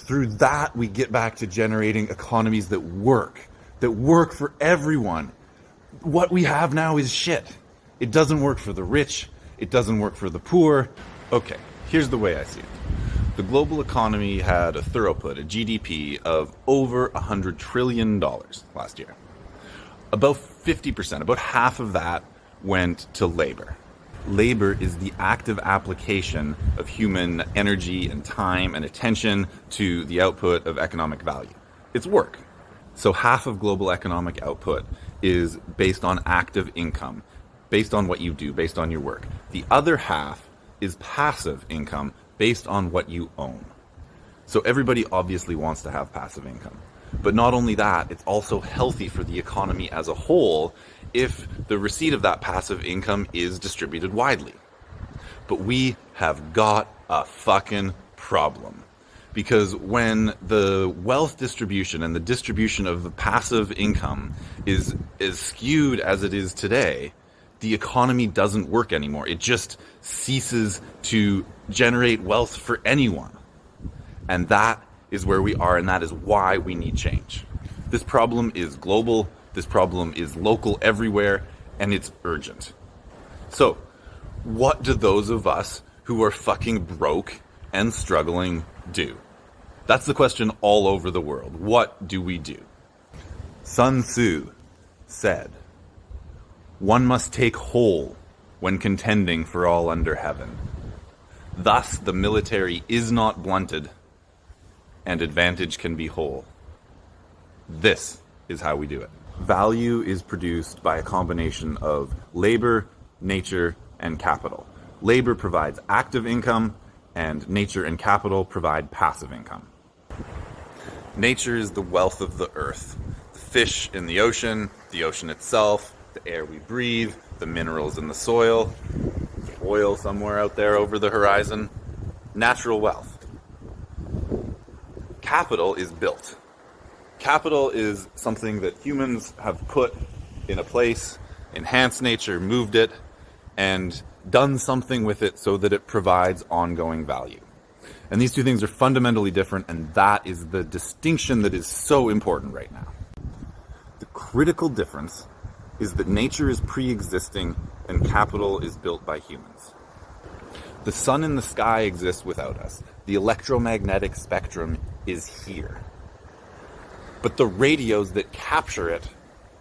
through that we get back to generating economies that work for everyone. What we have now is shit. It doesn't work for the rich. It doesn't work for the poor. Okay, here's the way I see it. The global economy had a throughput, a GDP, of over $100 trillion last year. About 50%, about half of that went to labor. Labor is the active application of human energy and time and attention to the output of economic value. It's work. So half of global economic output is based on active income, based on what you do, based on your work. The other half is passive income based on what you own. So everybody obviously wants to have passive income. But not only that, it's also healthy for the economy as a whole if the receipt of that passive income is distributed widely. But we have got a fucking problem. Because when the wealth distribution and the distribution of the passive income is as skewed as it is today, the economy doesn't work anymore. It just ceases to generate wealth for anyone. And that is where we are, and that is why we need change. This problem is global, this problem is local everywhere, and it's urgent. So, what do those of us who are fucking broke and struggling do? That's the question all over the world. What do we do? Sun Tzu said, "One must take whole when contending for all under heaven. Thus the military is not blunted, and advantage can be whole." This is how we do it. Value is produced by a combination of labor, nature, and capital. Labor provides active income, and nature and capital provide passive income. Nature is the wealth of the earth. The fish in the ocean itself, the air we breathe, the minerals in the soil, the oil somewhere out there over the horizon. Natural wealth. Capital is built. Capital is something that humans have put in a place, enhanced nature, moved it, and done something with it so that it provides ongoing value. And these two things are fundamentally different, and that is the distinction that is so important right now. The critical difference is that nature is pre-existing and capital is built by humans. The sun in the sky exists without us. The electromagnetic spectrum is here. But the radios that capture it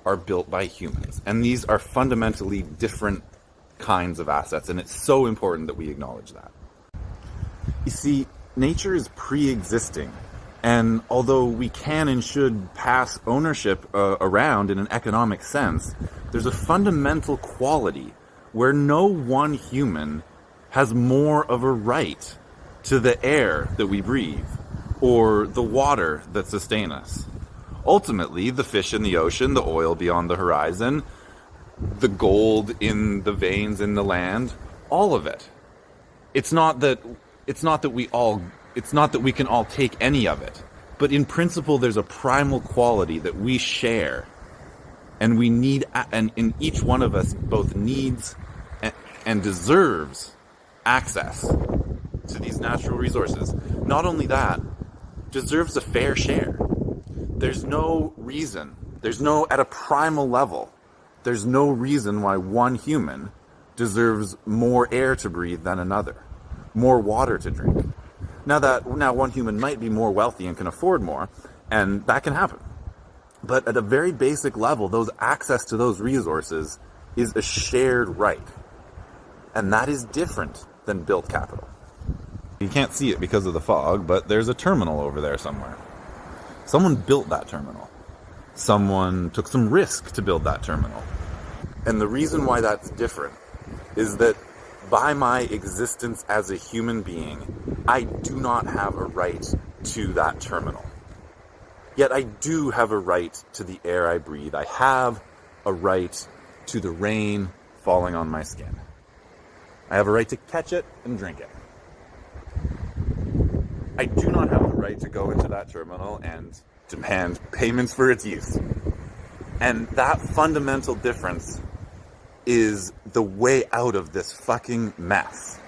are built by humans. And these are fundamentally different kinds of assets, and it's so important that we acknowledge that. You see, nature is pre-existing, and although we can and should pass ownership around in an economic sense, there's a fundamental quality where no one human has more of a right to the air that we breathe or the water that sustain us. Ultimately, the fish in the ocean, the oil beyond the horizon, the gold in the veins in the land, all of it. It's not that we can all take any of it, but in principle there's a primal quality that we share, and we need, and in each one of us both needs and deserves access to these natural resources. Not only that, deserves a fair share. There's no reason, at a primal level, there's no reason why one human deserves more air to breathe than another, more water to drink. Now one human might be more wealthy and can afford more, and that can happen. But at a very basic level, those access to those resources is a shared right. And that is different than built capital. You can't see it because of the fog, but there's a terminal over there somewhere. Someone built that terminal. Someone took some risk to build that terminal. And the reason why that's different is that by my existence as a human being, I do not have a right to that terminal. Yet I do have a right to the air I breathe. I have a right to the rain falling on my skin. I have a right to catch it and drink it. I do not have the right to go into that terminal and demand payments for its use. And that fundamental difference is the way out of this fucking mess.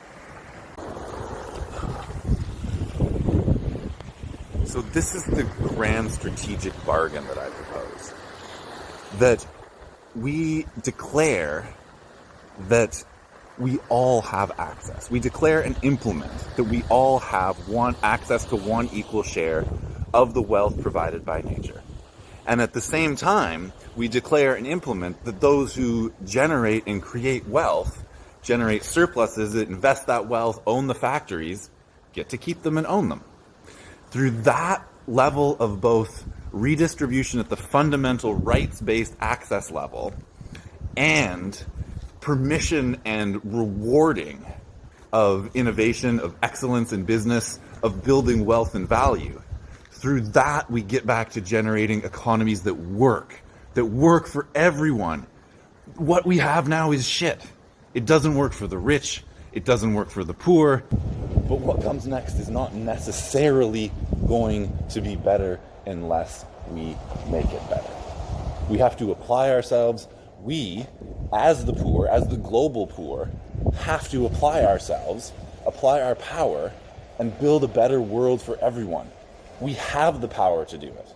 So this is the grand strategic bargain that I propose. That we declare that we all have access. We declare and implement that we all have access to one equal share of the wealth provided by nature. And at the same time, we declare and implement that those who generate and create wealth, generate surpluses, invest that wealth, own the factories, get to keep them and own them. Through that level of both redistribution at the fundamental rights-based access level and permission and rewarding of innovation, of excellence in business, of building wealth and value, through that we get back to generating economies that work for everyone. What we have now is shit. It doesn't work for the rich, it doesn't work for the poor, but what comes next is not necessarily going to be better unless we make it better. We have to apply ourselves. We, as the poor, as the global poor, have to apply ourselves, apply our power, and build a better world for everyone. We have the power to do it.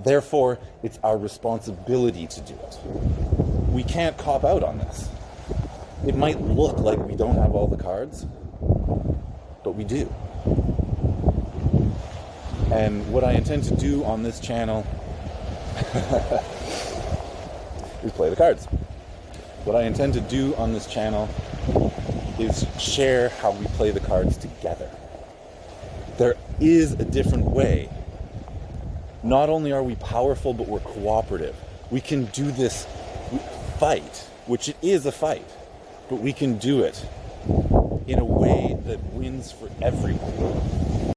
Therefore, it's our responsibility to do it. We can't cop out on this. It might look like we don't have all the cards, but we do. And what I intend to do on this channel is play the cards. What I intend to do on this channel is share how we play the cards together. There is a different way. Not only are we powerful, but we're cooperative. We can do this fight, which it is a fight, but we can do it in a way that wins for everyone.